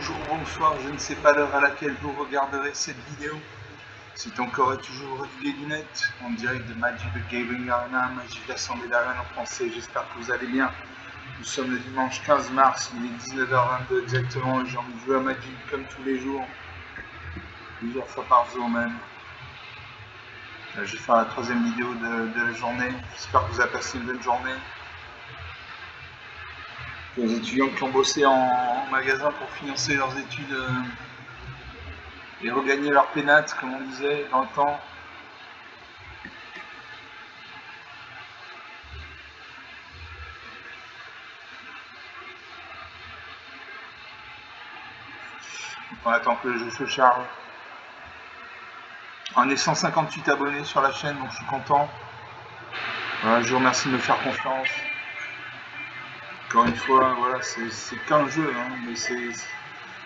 bonjour, bonsoir, je ne sais pas l'heure à laquelle vous regarderez cette vidéo. C'est encore et toujours Olivier Lunette, en direct de Magic the Gathering Arena, Magic l'Assemblée d'Arène en français, j'espère que vous allez bien. Nous sommes le dimanche 15 mars, il est 19h22 exactement, et j'ai envie de jouer à Magic comme tous les jours, plusieurs fois par jour même. Je vais faire la troisième vidéo de la journée, j'espère que vous avez passé une bonne journée. Les étudiants qui ont bossé en magasin pour financer leurs études et regagner leur pénate, comme on disait dans le temps. On attend que le jeu se charge. On est 158 abonnés sur la chaîne, donc je suis content. Voilà, je vous remercie de me faire confiance. Encore une fois, voilà, c'est qu'un jeu, hein, mais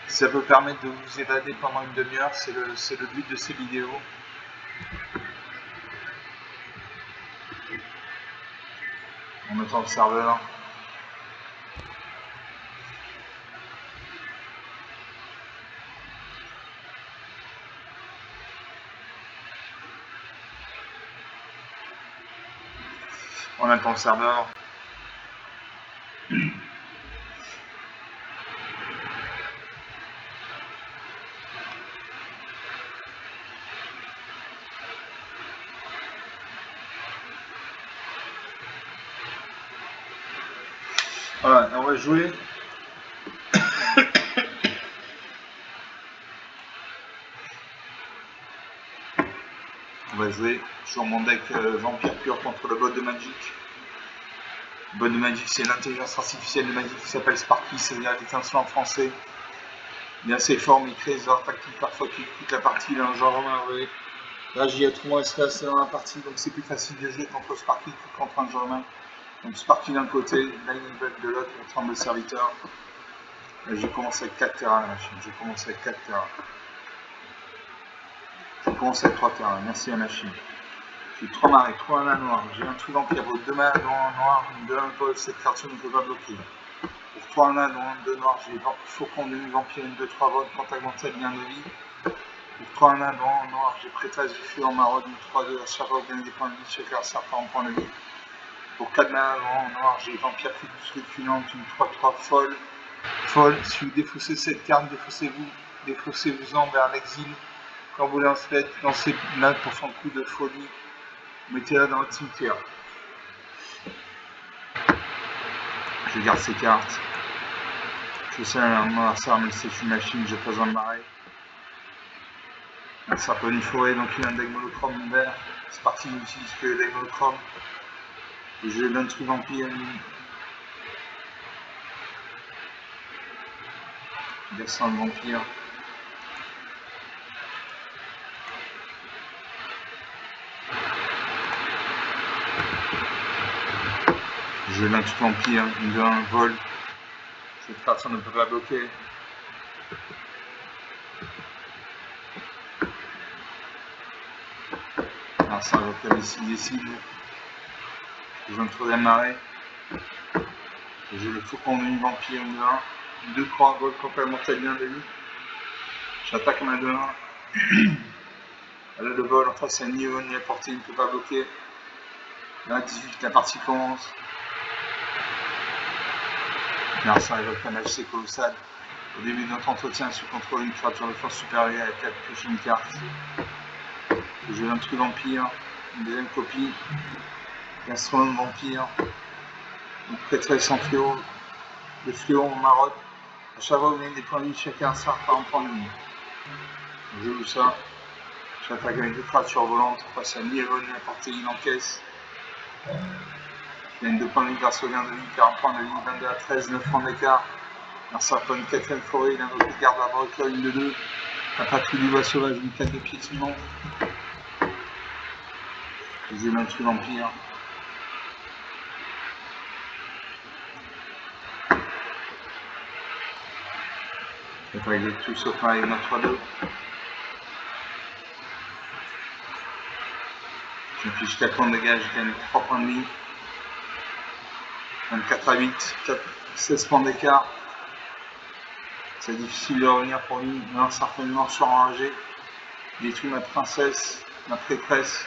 ça peut permettre de vous évader pendant une demi-heure, c'est le but de ces vidéos. On attend le serveur. On attend le serveur. Voilà, on va jouer. On va jouer sur mon deck Vampire Pur contre le bot de Magic. Le bot de Magic, c'est l'intelligence artificielle de Magic qui s'appelle Sparky, c'est-à-dire l'étincelle en français. Il est assez fort, mais il crée des erreurs tactiques parfois qui coûtent la partie. Là, genre vraiment, là, j'y ai tout moi, c'est là dans la partie, donc c'est plus facile de jouer contre Sparky que contre un Germain. Donc Sparky d'un côté, Lightning de l'autre, on tremble le serviteur. Là, j'ai commencé avec 4 terrains, la machine. J'ai commencé avec 4 terrains. Je commence avec 3 terrains, merci la machine. J'ai 3 marées, 3 mana noirs. J'ai un truc vampire, 2 mana noirs, 2 mana vol, cette carte ne peut pas bloquer. Pour 3 mana, 2 noirs, j'ai Faucon, demi-vampire, 2, 3 vols, contact mental, bien de vie. Pour 3 mana noir, j'ai Prêtresse du feu en maraude, 3-2, à chaque fois vous gagnez des points de vie, chaque serpent en point de vie. Pour 4 mana noir, j'ai Vampire Fulculante, une 3-3 folle. Si vous défaussez cette carte, défaussez-vous-en vers l'exil. Quand vous lancez là pour son coup de folie, mettez-la dans votre cimetière. Je garde ces cartes. Je sais mon adversaire, mais c'est une machine, j'ai pas besoin de marrer. Un serpent une forêt, donc il a un deck monochrome vert. C'est parti, il n'utilise que le deck monochrome. Je donne truc vampire. Je descends le vampire. Je donne tout vampire, il me donne un vol. Cette carte ne peut pas bloquer. Alors ça va faire des cibles. Je donne trop marée. J'ai le faucon de vampire, une 1. 2 croix, vol complémentaire bien de vie. J'attaque ma 2-1. Là, le vol, en face, c'est un niveau ni à portée, il ne peut pas bloquer. Là, 18, la partie commence. Là, ça arrive avec un HC colossal. Au début de notre entretien, sous contrôle une créature de force supérieure avec 4 pioches une carte. J'ai un truc vampire, une deuxième copie. Gastronome vampire. Une prêtresse en fléau. Le fléau en marotte. À chaque fois, vous gagnez des points de vie, chacun sert par un point de vie. Je joue ça. J'attaque avec 2 créatures volantes. Face à Nievon, la portée, il encaisse. Il gagne 2 points de vie grâce au gain de vie, 40 points de vie, 22 à 13, 9 points d'écart. Un serpent, une 4ème forêt, il a notre garde à broca, une de 2. La patrouille du bois sauvage, une 4 de piétinement. J'ai un truc vampire. J'attaque avec tout sauf un avec notre 3-2. Je me fiche 4 points de dégâts, j'ai gagné 3 points de vie. 24 à 8, 16 points d'écart. C'est difficile de revenir pour lui. Non, certainement surenragé. Détruit ma princesse, ma prêtresse.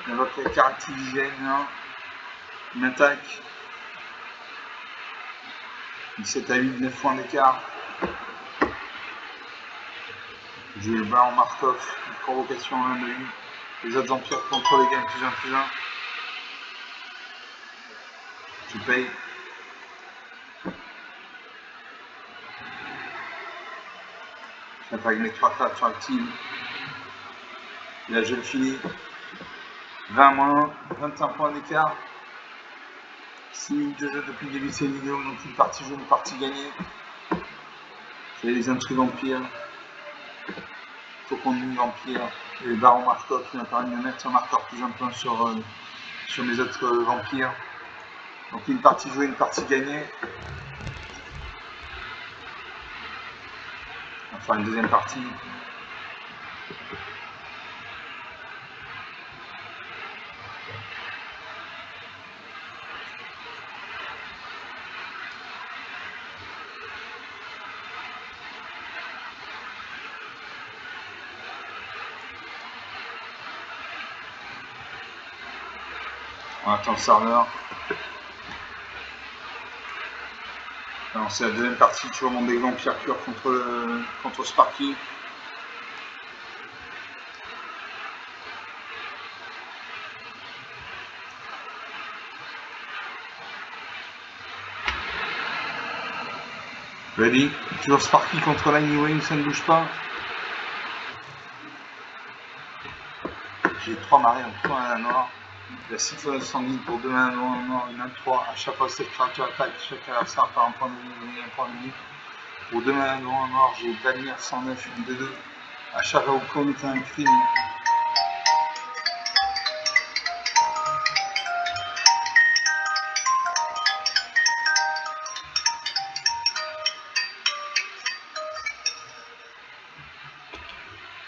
Il invoque la caractérisienne. Une attaque. 17 à 8, 9 points d'écart. Je le bats en Markov. Une provocation en 1 de 8. Les autres empires contre les gains plus 1 plus 1. Je paye. J'attaque mes 3 créatures actives. Là je le finis. 20 moins 21 points d'écart. 6 minutes de jeu depuis le début de cette vidéo, donc une partie jouée, une partie gagnée. J'ai les intrus vampires. Faucon de nuit vampire. Et le baron Markov qui m'a permis de mettre un marqueur plus un point sur mes autres vampires. Donc une partie jouée, une partie gagnée. On va faire une deuxième partie. On attend le serveur. Alors c'est la deuxième partie, toujours mon deck vampire pur contre Sparky. Ready, toujours Sparky contre Lightning Wing, ça ne bouge pas. J'ai 3 marées en 3 à la noire. La siphonneuse sanguine pour 2 mains noire, une 3. À chaque fois cette créature attaque, chaque adversaire par un point de vie, un point de vie. Pour 2 mains noire, j'ai Vanir 109, une 2-2. À chaque fois qu'on commet un crime.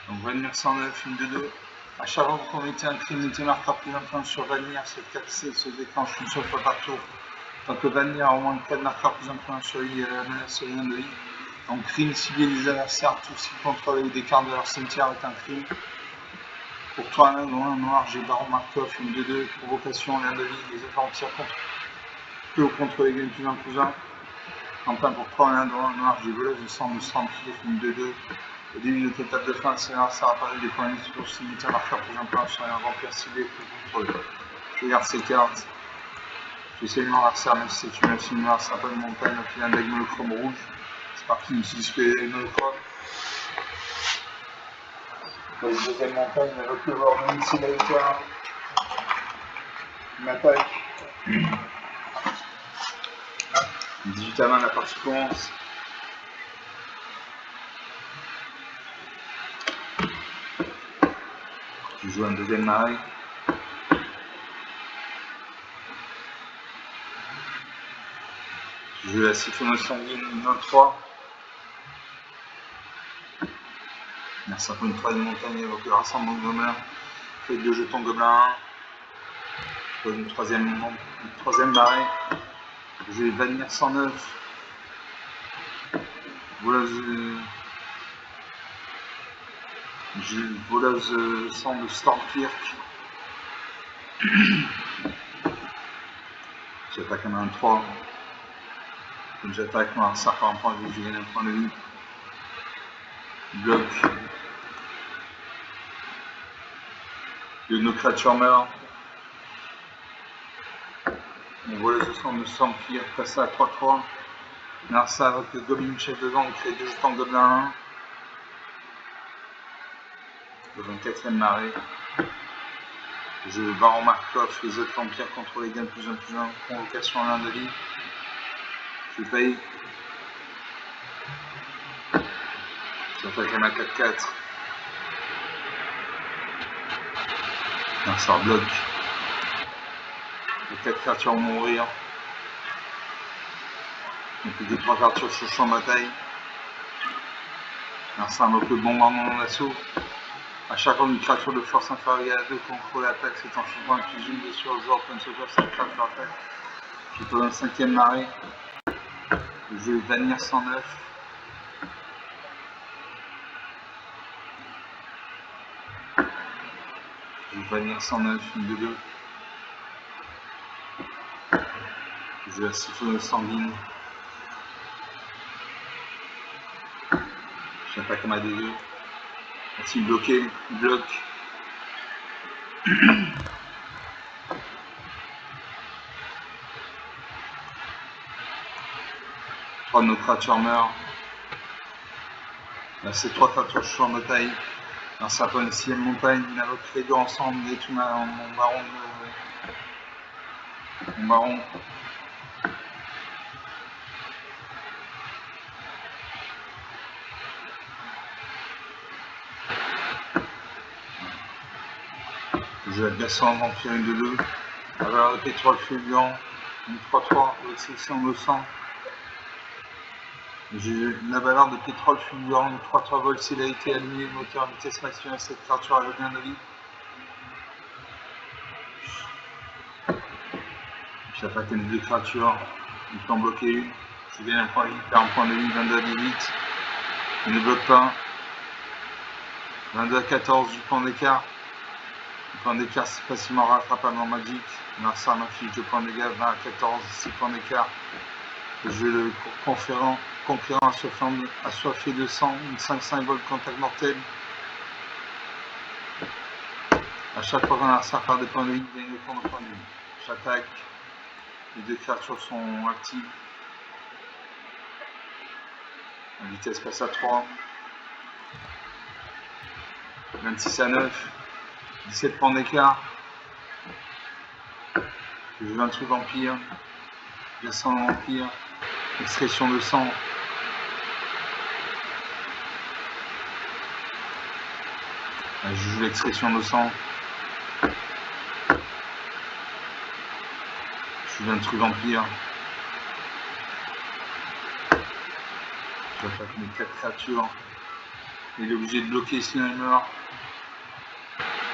Donc Vanir 109, une 2-2. À chaque fois que vous commettez un crime, mettez marqueur plus un sur Vanir, cette capacité se déclenche une seule fois par tour. Tant que Vanir a au moins 4 marqueurs plus un sur lui, et la menace sur de lui. Donc crime, cibler les adversaires, tout ce qui contrôle des cartes de leur cimetière est un crime. Pour toi, un noir, j'ai Baron Markov, une 2-2, provocation, l'un de vie, les efforts tirent contre les gains plus 1. Enfin, pour toi, un noir, j'ai voleuse de sang de 100 pieds, une 2-2. Au début de l'étape de fin, c'est là, ça apparaît des points de pour limiter un marqueur plus un sur un vampire ciblé pour contrôler. Je regarde ces cartes. J'essaie de m'enverser, même si c'est une machine noire, ça s'appelle montagne, au final avec monochrome rouge. C'est parti, je me suis displayé avec monochrome. Pour la deuxième montagne, avec le Warning Simulator. Une attaque. 18 à 20, la partie commence. Je joue un deuxième marée. Je joue la siphonneuse sanguine 23. Merci pour une troisième montagne avec le rassemblement de gobelins. Feuille de jetons gobelin 1. Une troisième marée. Je vais Vanir 109. Voleuse sang de Stormkirk. J'attaque un 1-3. Comme j'attaque, moi, ça part un point de vie, je gagne un point de vie. Bloc. De nos créatures meurent. Mon voleuse de sang de Stormkirk passe à 3-3. Narsa avec le Goblin chef devant, on crée 2 jetons gobelin 1. Dans une 4ème marée. Je Baron Markov, les autres vampires contre les gains plus 1, convocation en 1 de vie. Je paye. J'attaque à ma 4-4. Ça bloque. Les 4 créatures vont mourir. Il n'y a plus que 3 créatures sur le champ de bataille. Ça invoque le bombardement d'assaut. A chaque fois une créature de force inférieure à 2 contrôle l'attaque, c'est en chiffrant plus une blessure au joueur, point de sauvegarde, cette créature attaque. Je suis dans la 5ème marée. Je vais Vanir 109. va venir 109, une 2-2. Je vais la siphonneuse sanguine. J'attaque ma 2-2. A-t-il bloqué? Il bloque. Trois de nos créatures meurent. Là, ces trois créatures, je suis en bataille. Un serpent, une sixième montagne, il a recréé deux ensemble et tout mon baron. Mon baron. Je vais glaçant en vampire une 2-2. La valeur de pétrole fulgurant, une 3-3, exception de sang. J'ai la valeur de pétrole fulgurant, une 3-3 volts, s'il a été allumé, moteur vitesse maximale, cette créature a gain de vie. J'attaque les deux créatures, il peut en bloquer une. Je gagne un point de vie, il perd un point de vie, 22 à 18. Il ne bloque pas. 22 à 14 du point d'écart. Le point d'écart c'est facilement rattrapable en Magic. Narsa m'affiche 2 points de dégâts, 20 à 14, 6 points d'écart. Je vais le conquérant assoiffé de sang, une 5-5 volts contact mortel. A chaque fois qu'un Narsa perd des points de vie, il gagne 2 points de vie. J'attaque. Les deux créatures sont actives. La vitesse passe à 3. 26 à 9. 17 points d'écart. Je veux un truc vampire. Glaçant le vampire. Extraction de sang. Je joue l'extraction de sang. Je veux un truc vampire. J'attaque mes 4 créatures. Il est obligé de bloquer sinon il meurt.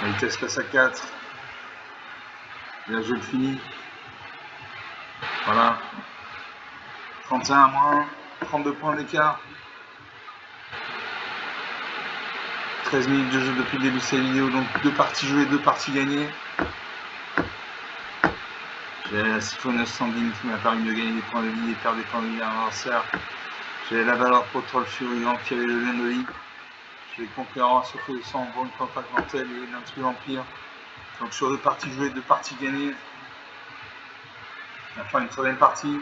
La vitesse passe à 4. Et là je le finis. Voilà. 31 à moins. 32 points d'écart. 13 minutes de jeu depuis le début de cette vidéo. Donc 2 parties jouées, 2 parties gagnées. J'ai la siphonneuse sanguine qui m'a permis de gagner des points de vie et perdre des points de vie à l'adversaire. J'ai la valeur pétrole furiant qui avait le gain de vie. J'ai les conquérants sauf le sang, bon contact mortel et l'intrus vampire. Donc sur 2 parties jouées, 2 parties gagnées. On va faire une troisième partie.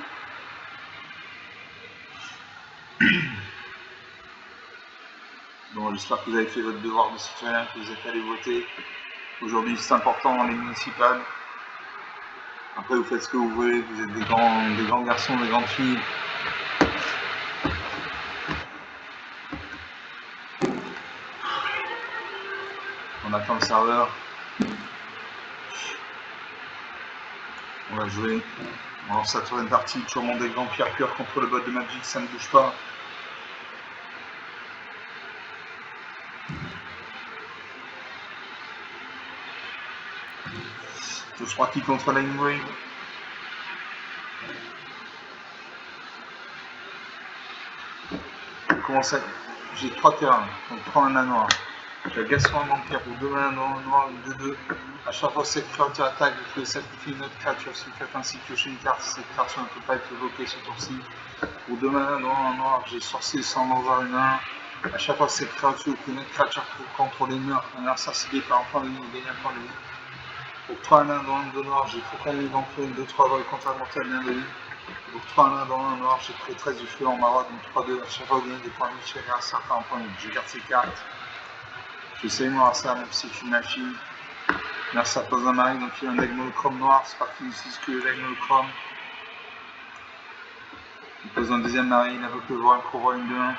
Bon, j'espère que vous avez fait votre devoir de citoyen, que vous êtes allé voter. Aujourd'hui c'est important dans les municipales. Après vous faites ce que vous voulez, vous êtes des grands garçons, des grandes filles. On attend le serveur. On va jouer. On lance la troisième partie. Toujours mon deck vampire pur contre le bot de Magic, ça ne bouge pas. Je crois qu'il contre la Wave. Comment ça? J'ai 3 terrains, donc 3 mana noir. J'ai Gaston vampire pour 2 mana noir, une 2-2. A chaque fois que cette créature attaque, vous pouvez sacrifier une autre créature. Si vous faites ainsi, piocher une carte, cette créature ne peut pas être évoquée ce tour-ci. Pour 2 mana noir, j'ai sorcier sans manger une 1. A chaque fois que cette créature ou une autre créature contrôlée meurt, un assassiné par un point de vie, il gagne un point de vie. Pour 3 nains dans un noir, j'ai faucon de vampire, une 2-3 vols contre mortel, bien de vie. Pour 3 nains dans un noir, j'ai prêtresse du feu en marotte, donc 3-2. À chaque fois que vous gagnez des points de vie, je fais un certain point de vie. Je garde ces cartes. J'essaie de voir ça, même si c'est une machine. Là, ça pose un mari, donc il y a un deck monochrome noir, c'est parti ici, ce que le deck monochrome. Il pose un deuxième mari, il invoque le voile, prévoit une 2-1.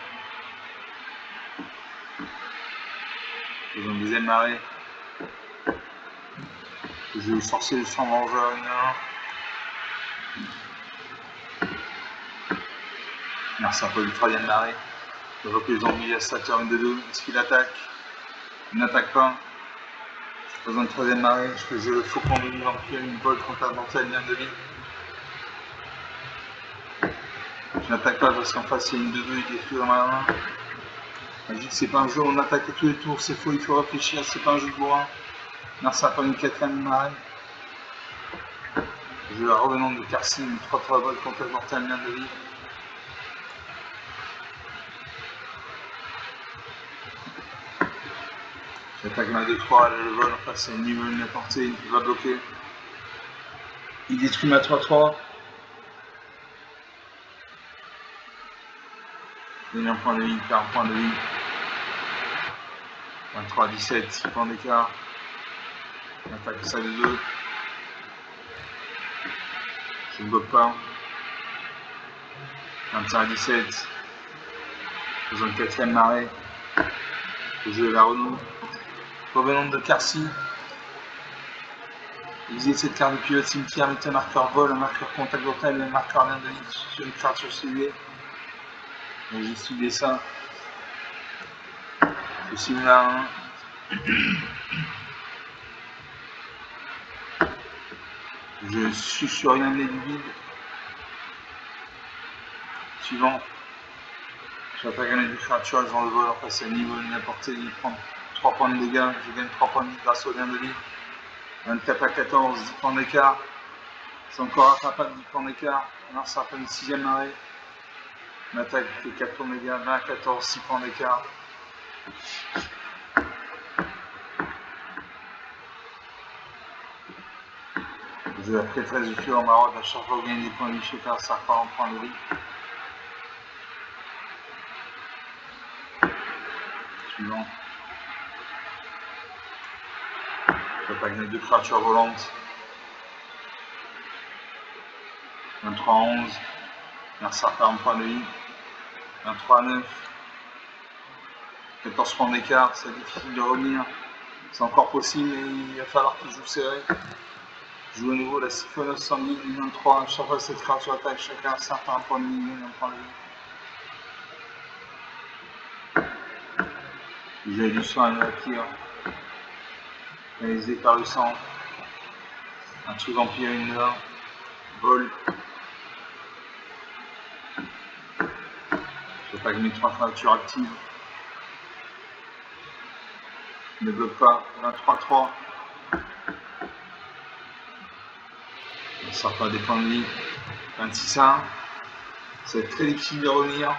Il pose un deuxième mari. Je vais forcer le sang vengeur une 1. Là, ça pose le troisième mari. Il invoque les zombies à Saturn une 2-2. Est-ce qu'il attaque? Il n'attaque pas. Je pose un troisième mari, je fais jouer le faucon de vampire, une bolle contre mortel, bien de vie. Je n'attaque pas parce qu'en face il y a une 2-2, il détruit dans ma main. Magic, c'est pas un jeu où on attaque tous les tours, c'est faux, il faut réfléchir, c'est pas un jeu de bourrin. Narsarpan une 4ème marée. Je la revenante de Carcy, une 3-3 vol contre Mortal Nandovi. J'attaque ma 2-3, elle a le vol, enfin c'est une niveau de portée, il va bloquer. Il détruit ma 3-3. Il a un point de vie, il perd un point de vie. 23-17, 6 points d'écart. On attaque ça de 2. Je ne bloque pas. 21-17. Faisons le 4ème marée. Le jeu est la Renault. Revenante de Carcy. Utilisez cette carte de pilote cimetière, mettez un marqueur vol, un marqueur contact d'hôtel, un marqueur d'indice sur une carte sur ciblée. Donc j'ai ciblé ça. Je cible là 1. Je suis sur une année du vide. Suivant. J'attaque un du créature, je vends le vol, après c'est le niveau de la portée, il prend 3 points de dégâts, je gagne 3 points de vie grâce au gain de vie. 24 à 14, 10 points d'écart. C'est encore rattrapable, 10 points d'écart. Alors ça fait une 6ème marée. M'attaque fait 4 points de dégâts, 20 à 14, 6 points d'écart. Je la prêtresse du feu en maraude, à chaque fois que vous gagnez des points de vie, je fais ça repart en point de vie. Suivant. J'attaque mes 2 créatures volantes. 23 à 11. Merci à en point de vie. 23 à 9. 14 points d'écart, c'est difficile de revenir. C'est encore possible, mais il va falloir qu'il joue serré. Je joue à nouveau la Syphonos sanguine du 23. Chaque fois cette créature attaque, chacun certains points de vie, un point de vie. J'ai du sang à une attire. Réalisé par le sang. Un truc empire, une heure. Vol. J'attaque mes 3 créatures actives. Ne bloque pas. 23-3. On sort pas des points de vie. 26 à 1. Ça va être très difficile de revenir.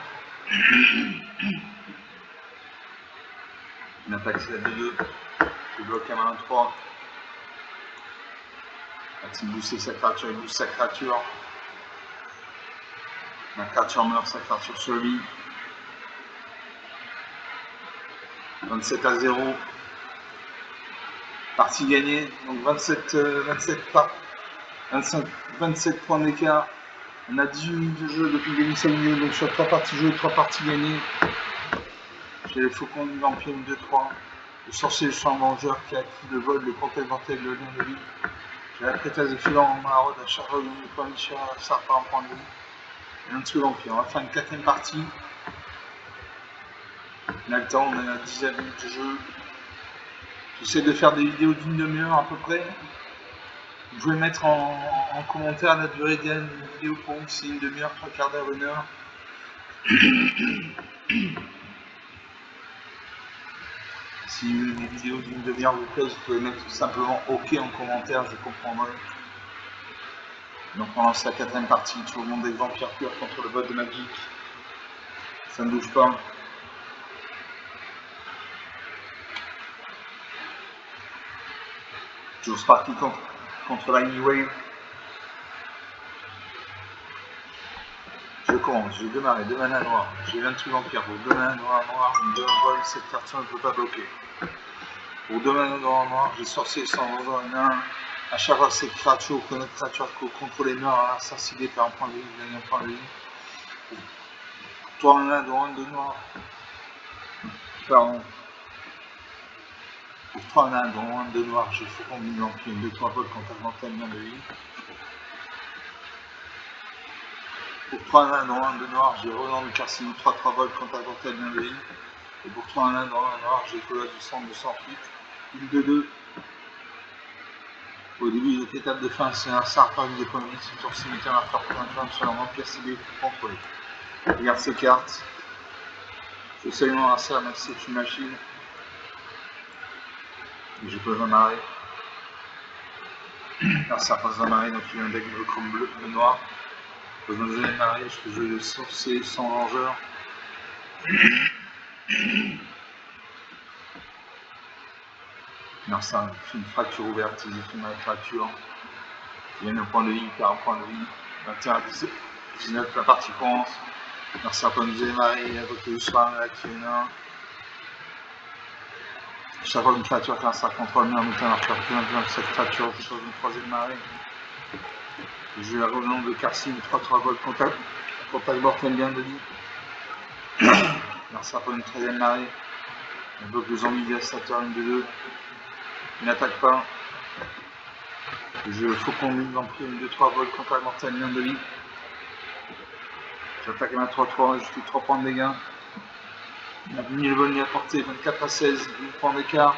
Une attaque c'est la 2-2. Je bloque à 23. Va-t-il booster sa créature? Il booste sa créature. Ma créature meurt, sa créature survit. 27 à 0. Partie gagnée. Donc 27 points d'écart. On a 18 minutes de jeu depuis le début de milieu. Donc sur 3 parties jouées, 3 parties gagnées. J'ai les faucons du vampire 2-3. Le sorcier du champ vengeur qui a acquis le vol, le contact mortel, le lien de vie. J'ai la prêtresse de filant en maraude à chaque fois que le point de vie, ça repart en point de vie. Et un dessous vampire. On va faire une 4ème partie. On a le temps, on a 10 minutes de jeu. J'essaie de faire des vidéos d'une demi-heure à peu près. Vous pouvez mettre en commentaire la durée idéale d'une vidéo pour vous, c'est une demi-heure, 3 quarts d'heure, 1 heure. Si les vidéos d'une demi-heure vous plaisent, vous pouvez mettre tout simplement OK en commentaire, je comprendrai. Donc on lance la 4ème partie, toujours le monde des vampires purs contre le bot de Magic. Ça ne bouge pas. Toujours parti contre Lightning Wave. Je commence, j'ai 2 marées, 2 mana noirs, j'ai 28 vampires, pour 2 mana noirs, une 2 vol, cette carte ne peut pas bloquer. Pour 2 mana noirs, j'ai sorcier sans vendeur et 1. À chaque fois cette créature ou notre créature contrôlée meurt, assassinée par un point de vie, gagne un point de vie. Pour 3 mana dans 1 de noir. Pardon. Pour 3 mana dans 1 de noir, j'ai faucon du vampire, 2-3 vols contre un mental bien de vie. Pour 3 nains dans 1 de noir, j'ai Roland de Carcy, 3-3 vols contre un mental bien de vie. Et pour 3 nains dans 1 noir, j'ai Colas du centre de 108. Une de 2. Au début de cette étape de fin, c'est un sarpin des points de vie, c'est sur cimetière marqueur pour un sur un vampire ciblé pour contrôler. Regarde ces cartes. Je sais non à ça, même si c'est une machine. Et je peux m'amarrer. Alors ça passe dans la marée, donc il y a un deck bleu comme bleu, bleu noir. Dans une deuxième marée, je peux jouer le sorcier sans vengeur. Alors ça fait une fracture ouverte, ils font une fracture. Il y a un point de vie, il perd un point de vie. 21 à 19, la partie commence. Alors ça prend une deuxième marée, à côté du soin, là qui est un. Chaque fois qu'une créature fait un star contrôle, mais en mettant un marqueur plus loin que cette créature qui pose une troisième marée. Je vais revenir de Karsim, 3-3 volts contact mortel bien de lit. Alors ça prend une troisième marée. Un peu plus envie-dévastateur, une de deux. Il n'attaque pas. Je faucon mine vampire, une 2-3 volts contact mortel bien de lit. J'attaque à 3-3, je fais 3 points de dégâts. Il a ni le vol ni à portée, 24 à 16, 8 points d'écart.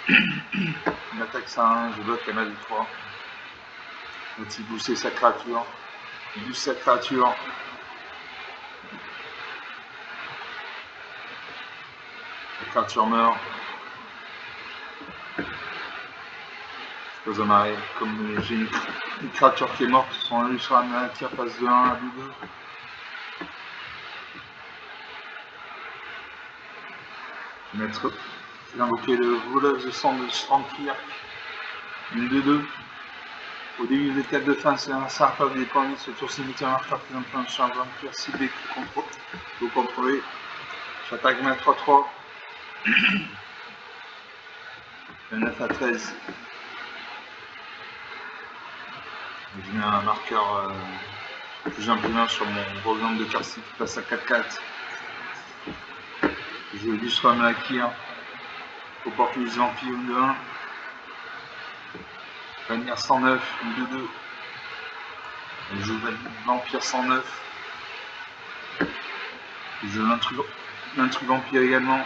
Il attaque ça à 1, je bloque la main du 3. Donc il booste sa créature. Il booste sa créature. La créature meurt. Je pose un arrêt. Comme j'ai une créature qui est morte, son lui sur la main qui passe de 1 à 2. Je vais mettre. Je vais invoquer le voleuse de sang de Strankir. Une 2-2. Au début des étapes de fin, c'est un sarcophague des points ce tour cimetière marqueur plus un plan de charge vampire ciblé que vous contrôlez. J'attaque 3-3. 9 à 13. Je mets un marqueur plus imprimé sur mon programme de Karsi qui passe à 4-4. Je lui sur la Akir. Opportuniste vampire 1-1. Vanir 109, 2-2. Je joue vampire 109. Je joue l'intrus vampire également.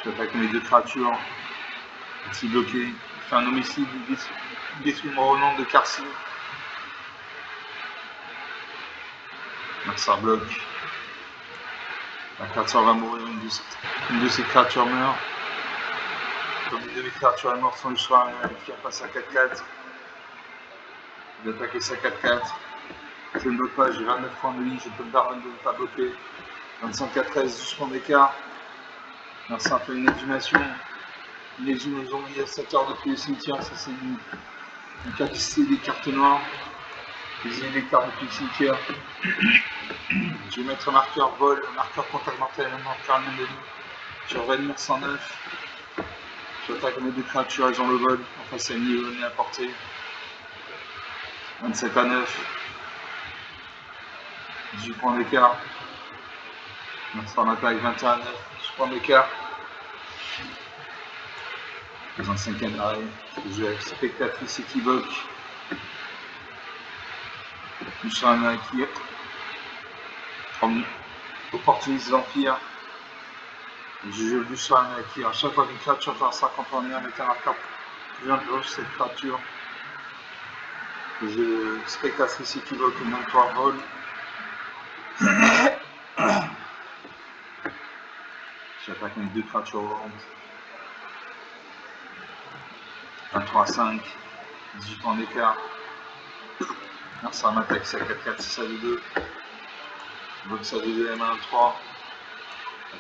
J'attaque mes deux créatures. Si bloqué, il fait un homicide, il détruit mon renom de Karsi. Donc ça bloque. La créature va mourir, une de ces créatures meurt. Comme une de mes créatures est morte, son choix qui repasse à 4-4. Il attaque ça à 4-4. Je ne bloque pas, j'ai 29 points de vie, je peux me permettre de ne pas bloquer. 25 à 13, 12 points d'écart. Alors ça fait une exhumation. Une exhumation dévastateur depuis le cimetière, ça c'est une capacité des cartes noires. J'ai des cartes depuis le cimetière. Je vais mettre un marqueur vol, un marqueur contact mortel, un marqueur de vie. Je vais revenir 109. J'attaque mes deux créatures, elles ont le vol. Enfin c'est ni vol ni à portée. 27 à 9. 18 points d'écart. On sera en attaque 21 à 9. 18 points d'écart. Dans un 5e arrêt. Je vais avec spectatrice équivoque. Nous sommes un qui opportuniste vampire. Je joue du soin qui à chaque fois qu'une créature fait un 50 en air, mettre un marqueur plus un cette créature. Je spectatrice équivoque, une victoire vol. J'attaque mes deux créatures volantes. 23 à 5, 18 points d'écart. Ça m'attaque, c'est à 4-4, 6 à 2-2. Donc ça 2 M 1-3.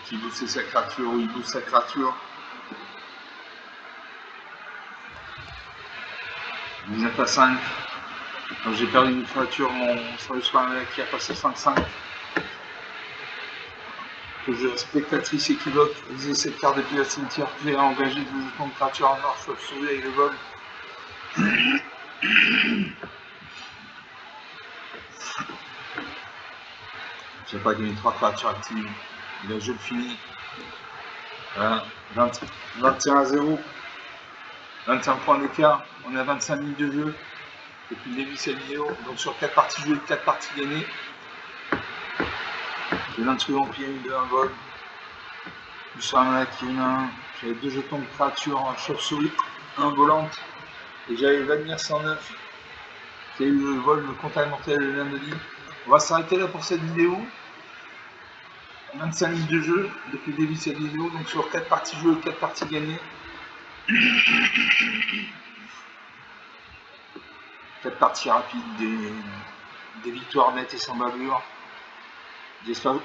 Qui booste sa créature ou il booste sa créature. 19 à 5. Donc j'ai perdu une créature, mon service qui a passé 5-5. Je spectatrice équivoque, utiliser cette carte depuis le cimetière, puis engager 2 jetons de créature en or, je peux sauver avec le vol. J'ai pas gagné 3 créatures actives. Et le jeu fini. Voilà, 21 à 0. 25 points d'écart. On est à 25 minutes de jeu. Depuis le début de cette vidéo. Donc sur 4 parties jouées, 4 parties gagnées. J'ai l'intrus vampire, de 1 vol. Du Sarana qui est 1. J'avais 2 jetons de créature en chauve-souris, 1 volante. Et j'avais Vanir 109. Qui a eu le vol, le contact mortel de lundi. On va s'arrêter là pour cette vidéo. 25 minutes de jeu depuis le début de cette vidéo. Donc sur 4 parties jouées, 4 parties gagnées. Cette partie rapide des victoires nettes et sans bavure. J'espère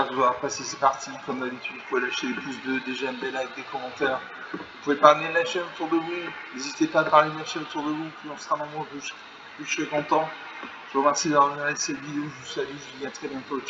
que vous aurez apprécié ces parties. Comme d'habitude, vous pouvez lâcher des pouces bleus, des j'aime, des likes, des commentaires. Vous pouvez parler de la chaîne autour de vous. N'hésitez pas à parler de la chaîne autour de vous. Plus on sera nombreux, plus je serai content. Je vous remercie d'avoir regardé cette vidéo. Je vous salue. Je vous dis à très bientôt.